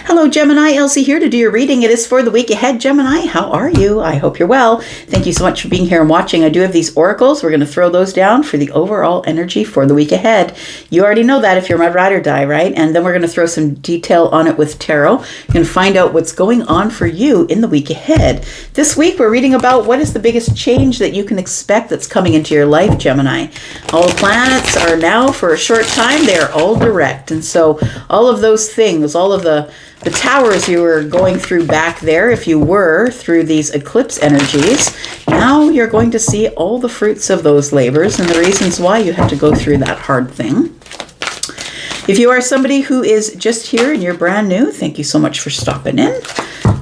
Hello, Gemini. Elsie here to do your reading. It is for the week ahead. Gemini, how are you? I hope you're well. Thank you so much for being here and watching. I do have these oracles. We're going to throw those down for the overall energy for the week ahead. You already know that if you're my ride or die, right? And then we're going to throw some detail on it with tarot. You're going to find out what's going on for you in the week ahead. This week, we're reading about what is the biggest change that you can expect that's coming into your life, Gemini. All the planets are now, for a short time, they're all direct. And so all of those things, all of the towers you were going through back there, if you were through these eclipse energies, now you're going to see all the fruits of those labors and the reasons why you had to go through that hard thing. If you are somebody who is just here and you're brand new, thank you so much for stopping in.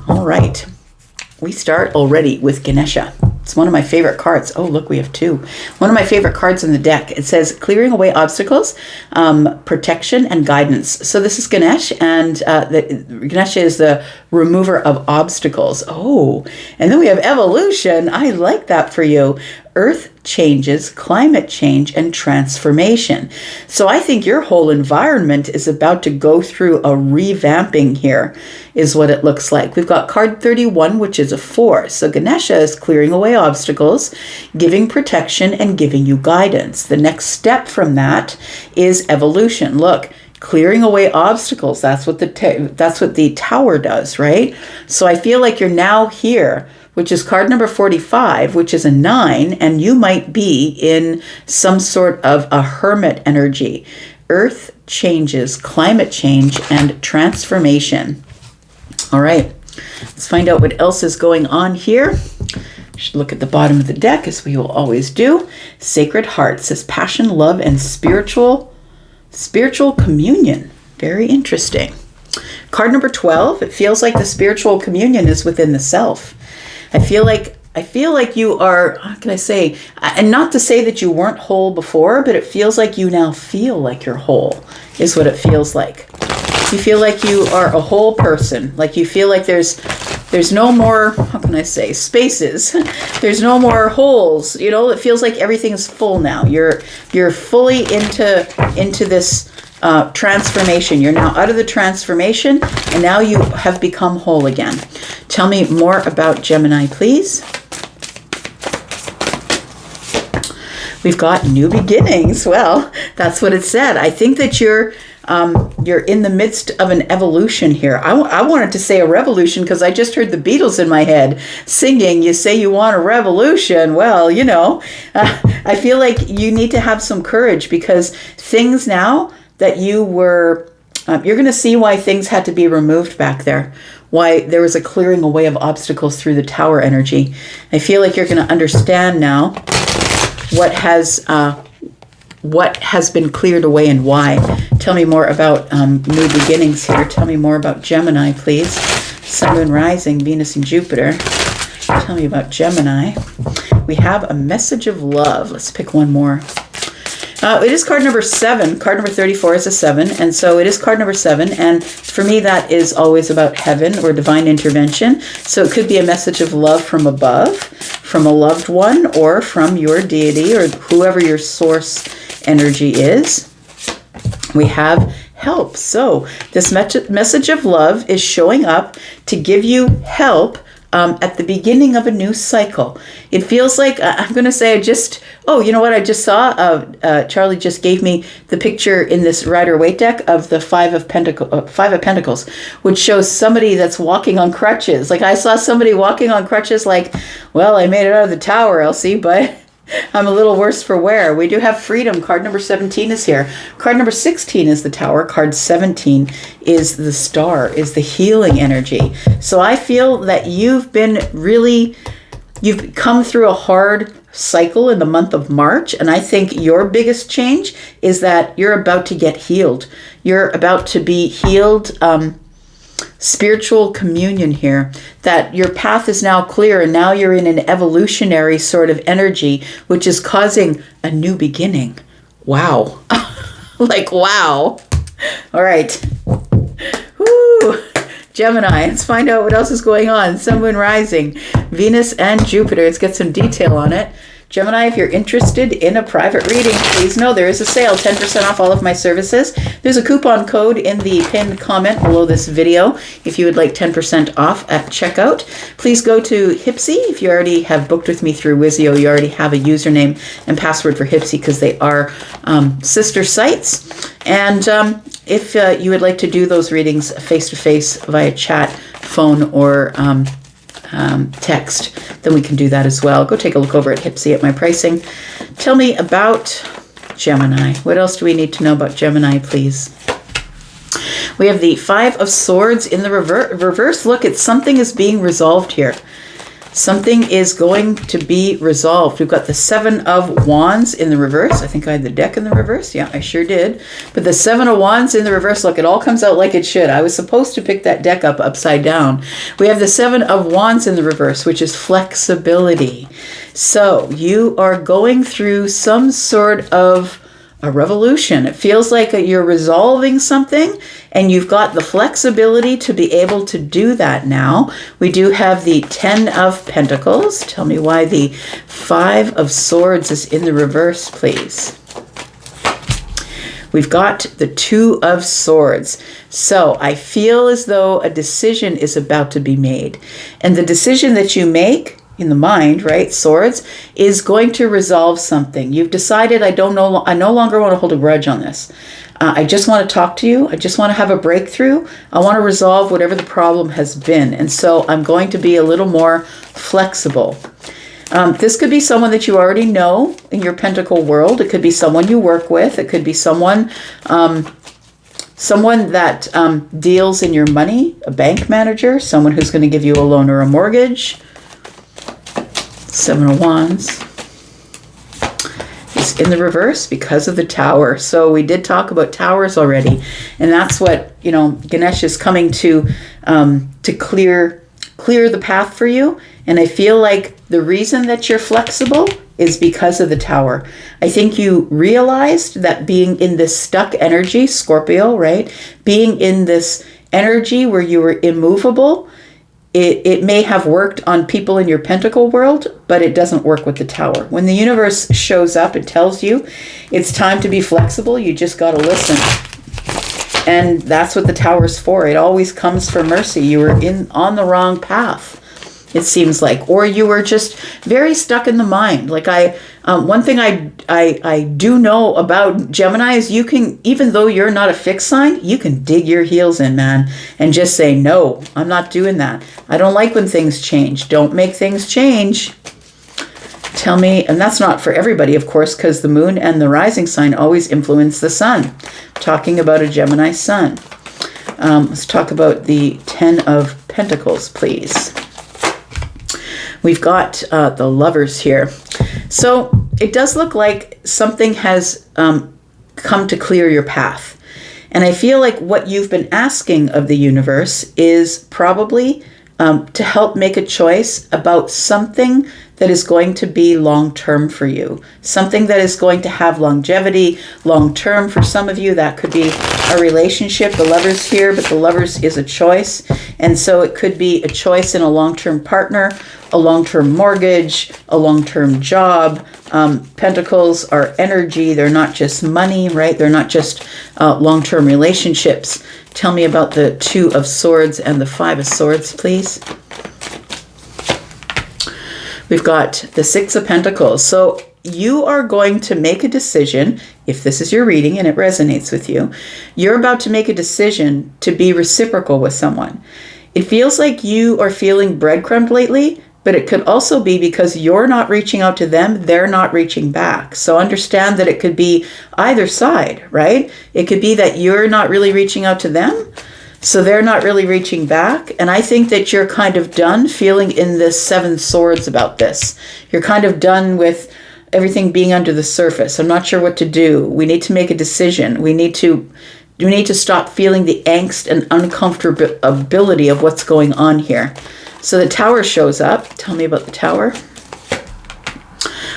All right, we start already with Ganesha. It's one of my favorite cards. Oh, look, we have two. One of my favorite cards in the deck. It says clearing away obstacles, protection and guidance. So this is Ganesh, and Ganesha is the remover of obstacles. Oh, and then we have evolution. I like that for you. Earth changes, climate change, and transformation. So I think your whole environment is about to go through a revamping here, is what it looks like. We've got card 31, which is a 4. So Ganesha is clearing away obstacles, giving protection, and giving you guidance. The next step from that is evolution. Look, clearing away obstacles. That's what the tower does, right? So I feel like you're now here, which is card number 45, which is a 9, and you might be in some sort of a hermit energy. Earth changes, climate change, and transformation. All right, let's find out what else is going on here. Should look at the bottom of the deck, as we will always do. Sacred Heart says passion, love, and spiritual communion. Very interesting. Card number 12, it feels like the spiritual communion is within the self. I feel like you are, how can I say, and not to say that you weren't whole before, but it feels like you now feel like you're whole, is what it feels like. You feel like you are a whole person. Like you feel like there's no more, how can I say, spaces. There's no more holes. You know, it feels like everything is full now. You're fully into this transformation. You're now out of the transformation, and now you have become whole again. Tell me more about Gemini, please. We've got new beginnings. Well, that's what it said. I think that you're in the midst of an evolution here. I wanted to say a revolution because I just heard the Beatles in my head singing, you say you want a revolution. Well, you know, I feel like you need to have some courage, because things now that you were, you're going to see why things had to be removed back there, why there was a clearing away of obstacles through the tower energy. I feel like you're going to understand now what has been cleared away and why. Tell me more about new beginnings here. Tell me more about Gemini, please. Sun, Moon, Rising, Venus, and Jupiter. Tell me about Gemini. We have a message of love. Let's pick one more. It is card number 7. Card number 34 is a 7. And so it is card number 7. And for me, that is always about heaven or divine intervention. So it could be a message of love from above, from a loved one, or from your deity or whoever your source energy is. We have help. So this message of love is showing up to give you help at the beginning of a new cycle. It feels like, I'm going to say you know what I just saw? Charlie just gave me the picture in this Rider-Waite deck of the Five of Pentacles, which shows somebody that's walking on crutches. Like I saw somebody walking on crutches like, well, I made it out of the tower, Elsie, but I'm a little worse for wear. We do have freedom. Card number 17 is here. Card number 16 is the tower. Card 17 is the star, is the healing energy. So I feel that you've come through a hard cycle in the month of March. And I think your biggest change is that you're about to get healed. You're about to be healed. Spiritual communion here, that your path is now clear and now you're in an evolutionary sort of energy, which is causing a new beginning. Wow. Like, wow. All right. Woo. Gemini, let's find out what else is going on. Sun, Moon, Rising, Venus, and Jupiter. Let's get some detail on it. Gemini, if you're interested in a private reading, please know there is a sale, 10% off all of my services. There's a coupon code in the pinned comment below this video if you would like 10% off at checkout. Please go to Hipsy. If you already have booked with me through Wizio, you already have a username and password for Hipsy because they are sister sites. And if you would like to do those readings face-to-face via chat, phone, or text, then we can do that as well. Go take a look over at Hipsy at my pricing. Tell me about Gemini. What else do we need to know about Gemini, please? We have the Five of Swords in the reverse. Look, it's something is being resolved here. Something is going to be resolved. We've got the Seven of Wands in the reverse. I think I had the deck in the reverse. Yeah, I sure did. But the Seven of Wands in the reverse, look, it all comes out like it should. I was supposed to pick that deck up upside down. We have the Seven of Wands in the reverse, which is flexibility. So you are going through some sort of a revolution. It feels like you're resolving something and you've got the flexibility to be able to do that now. We do have the Ten of Pentacles. Tell me why the Five of Swords is in the reverse, please. We've got the Two of Swords. So I feel as though a decision is about to be made. And the decision that you make in the mind, right, swords, is going to resolve something. You've decided, I no longer want to hold a grudge on this. I just want to talk to you. I just want to have a breakthrough. I want to resolve whatever the problem has been. And so I'm going to be a little more flexible. This could be someone that you already know in your pentacle world. It could be someone you work with. It could be someone that deals in your money, a bank manager, someone who's going to give you a loan or a mortgage. Seven of Wands is in the reverse because of the Tower. So we did talk about towers already, and that's what, Ganesh is coming to clear the path for you. And I feel like the reason that you're flexible is because of the Tower. I think you realized that being in this stuck energy, Scorpio, right? Being in this energy where you were immovable, it may have worked on people in your pentacle world, but it doesn't work with the Tower. When the universe shows up, it tells you it's time to be flexible. You just got to listen. And that's what the Tower's for. It always comes for mercy. You were on the wrong path, it seems like, or you were just very stuck in the mind. Like one thing I do know about Gemini is you can, even though you're not a fixed sign, you can dig your heels in, man, and just say, no, I'm not doing that. I don't like when things change. Don't make things change. Tell me, and that's not for everybody, of course, because the moon and the rising sign always influence the sun. Talking about a Gemini sun. Let's talk about the Ten of Pentacles, please. We've got the Lovers here. So it does look like something has come to clear your path. And I feel like what you've been asking of the universe is probably to help make a choice about something that is going to be long-term for you. Something that is going to have longevity, long-term. For some of you, that could be a relationship. The Lovers here, but the Lovers is a choice. And so it could be a choice in a long-term partner, a long-term mortgage, a long-term job. Pentacles are energy. They're not just money, right? They're not just long-term relationships. Tell me about the Two of Swords and the Five of Swords, please. We've got the Six of Pentacles. So you are going to make a decision, if this is your reading and it resonates with you, you're about to make a decision to be reciprocal with someone. It feels like you are feeling breadcrumbed lately, but it could also be because you're not reaching out to them, they're not reaching back. So understand that it could be either side, right? It could be that you're not really reaching out to them, so they're not really reaching back. And I think that you're kind of done feeling in this Seven Swords about this. You're kind of done with everything being under the surface. I'm not sure what to do. We need to make a decision. We need to stop feeling the angst and uncomfortability of what's going on here. So the Tower shows up. Tell me about the Tower.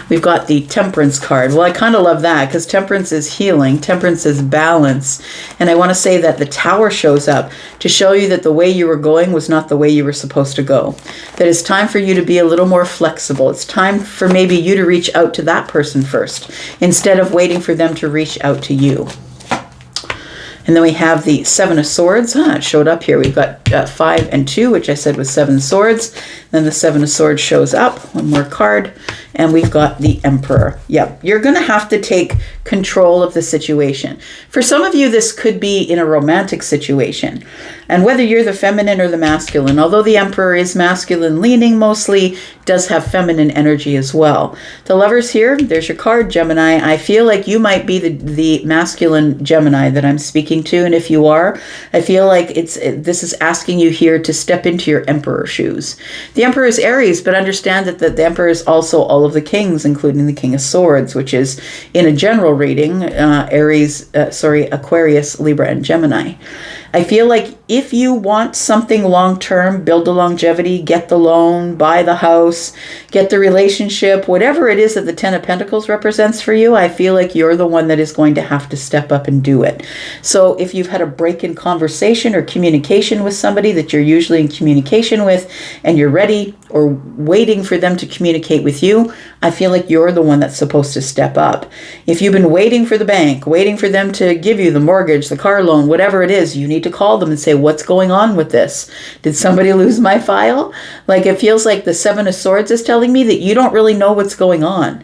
We've got the Temperance card. Well, I kind of love that because Temperance is healing. Temperance is balance. And I want to say that the Tower shows up to show you that the way you were going was not the way you were supposed to go. That it's time for you to be a little more flexible. It's time for maybe you to reach out to that person first instead of waiting for them to reach out to you. And then we have the Seven of Swords. It showed up here. We've got 5 and 2, which I said was 7 swords. Then the Seven of Swords shows up. One more card. And we've got the Emperor. Yep, you're going to have to take control of the situation. For some of you, this could be in a romantic situation. And whether you're the feminine or the masculine, although the Emperor is masculine leaning mostly, does have feminine energy as well. The Lovers here, there's your card, Gemini. I feel like you might be the masculine Gemini that I'm speaking to. And if you are, I feel like this is asking you here to step into your Emperor shoes. The Emperor is Aries, but understand that the Emperor is also all of the kings, including the King of Swords, which is in a general reading, Aquarius, Libra, and Gemini. I feel like if you want something long-term, build the longevity, get the loan, buy the house, get the relationship, whatever it is that the Ten of Pentacles represents for you, I feel like you're the one that is going to have to step up and do it. So if you've had a break in conversation or communication with somebody that you're usually in communication with and you're ready or waiting for them to communicate with you, I feel like you're the one that's supposed to step up. If you've been waiting for the bank, waiting for them to give you the mortgage, the car loan, whatever it is, you need to call them and say, what's going on with this? Did somebody lose my file? Like, it feels like the Seven of Swords is telling me that you don't really know what's going on.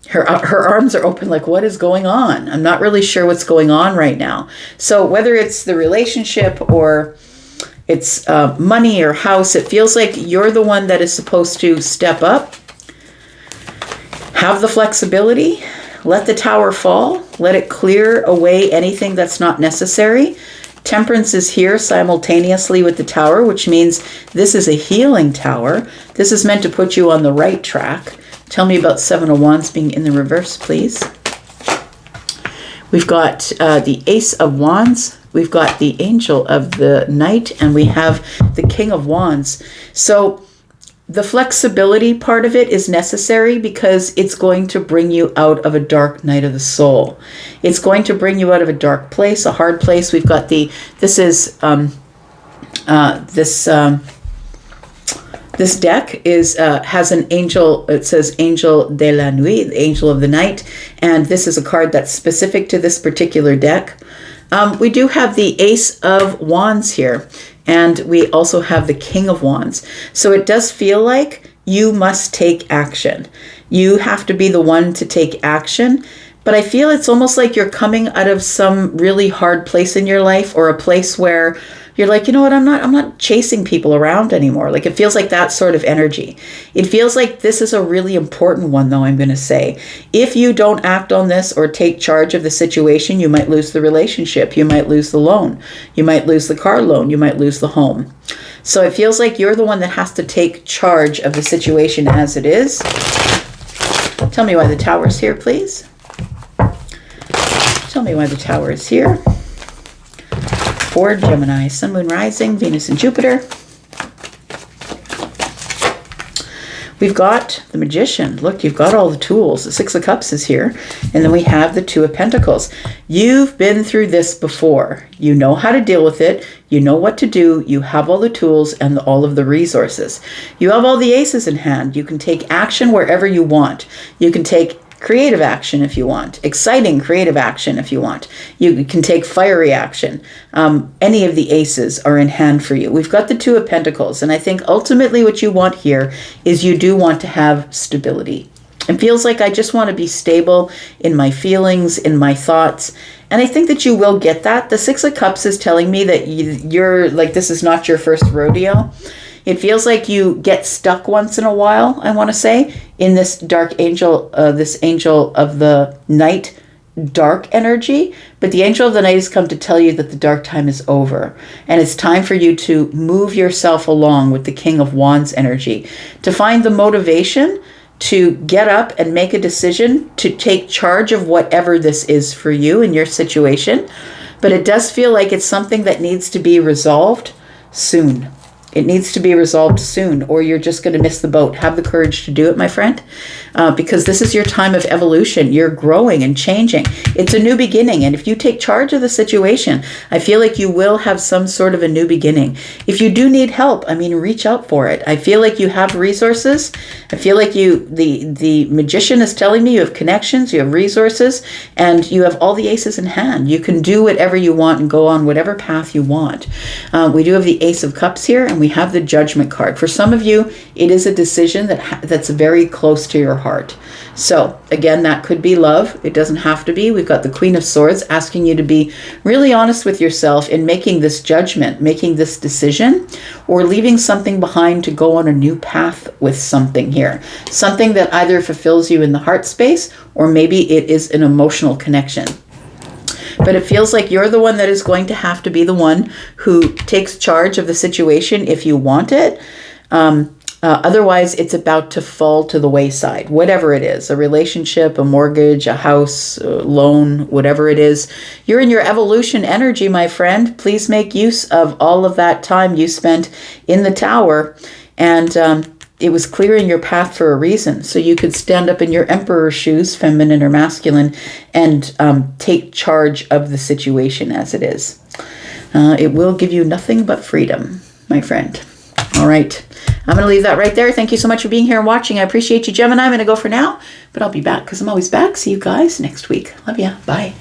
Her arms are open like, what is going on? I'm not really sure what's going on right now. So whether it's the relationship or it's money or house, it feels like you're the one that is supposed to step up, have the flexibility, let the Tower fall, let it clear away anything that's not necessary. Temperance is here simultaneously with the Tower, which means this is a healing tower. This is meant to put you on the right track. Tell me about Seven of Wands being in the reverse, please. We've got the Ace of Wands. We've got the Angel of the Night, and we have the King of Wands. So the flexibility part of it is necessary because it's going to bring you out of a dark night of the soul. It's going to bring you out of a dark place, a hard place. We've got this deck has an angel. It says Angel de la Nuit, the Angel of the Night, and this is a card that's specific to this particular deck. We do have the Ace of Wands here, and we also have the King of Wands. So it does feel like you must take action. You have to be the one to take action. But I feel it's almost like you're coming out of some really hard place in your life, or a place where you're like, you know what, I'm not chasing people around anymore. Like, it feels like that sort of energy. It feels like this is a really important one, though, I'm going to say. If you don't act on this or take charge of the situation, you might lose the relationship. You might lose the loan. You might lose the car loan. You might lose the home. So it feels like you're the one that has to take charge of the situation as it is. Tell me why the Tower's here, please. Tell me why the Tower is here. For Gemini, Sun, Moon, Rising, Venus, and Jupiter. We've got the Magician. Look, you've got all the tools. The Six of Cups is here. And then we have the Two of Pentacles. You've been through this before. You know how to deal with it. You know what to do. You have all the tools and all of the resources. You have all the aces in hand. You can take action wherever you want. You can take creative action if you want, exciting creative action if you want. You can take fiery action. Any of the aces are in hand for you. We've got the Two of Pentacles, and I think ultimately what you want here is you do want to have stability. It feels like I just want to be stable in my feelings, in my thoughts, and I think that you will get that. The Six of Cups is telling me that you're like, this is not your first rodeo. It feels like you get stuck once in a while, I want to say, in this dark angel, this Angel of the Night dark energy. But the Angel of the Night has come to tell you that the dark time is over. And it's time for you to move yourself along with the King of Wands energy, to find the motivation to get up and make a decision to take charge of whatever this is for you in your situation. But it does feel like it's something that needs to be resolved soon. It needs to be resolved soon, or you're just going to miss the boat. Have the courage to do it, my friend. because this is your time of evolution. You're growing and changing. It's a new beginning. And if you take charge of the situation, I feel like you will have some sort of a new beginning. If you do need help, I mean, reach out for it. I feel like you have resources. I feel like the magician is telling me you have connections, you have resources, and you have all the aces in hand. You can do whatever you want and go on whatever path you want. We do have the Ace of Cups here, and we have the Judgment card. For some of you, it is a decision that's very close to your heart. So again, that could be love. It doesn't have to be. We've got the Queen of Swords asking you to be really honest with yourself in making this judgment, making this decision, or leaving something behind to go on a new path with something here. Something that either fulfills you in the heart space, or maybe it is an emotional connection. But it feels like you're the one that is going to have to be the one who takes charge of the situation if you want it. Otherwise, it's about to fall to the wayside, whatever it is, a relationship, a mortgage, a house, a loan, whatever it is. You're in your evolution energy, my friend. Please make use of all of that time you spent in the tower. And it was clearing your path for a reason. So you could stand up in your emperor shoes, feminine or masculine, and take charge of the situation as it is. It will give you nothing but freedom, my friend. All right. I'm going to leave that right there. Thank you so much for being here and watching. I appreciate you, Gemini. I'm going to go for now, but I'll be back because I'm always back. See you guys next week. Love ya. Bye.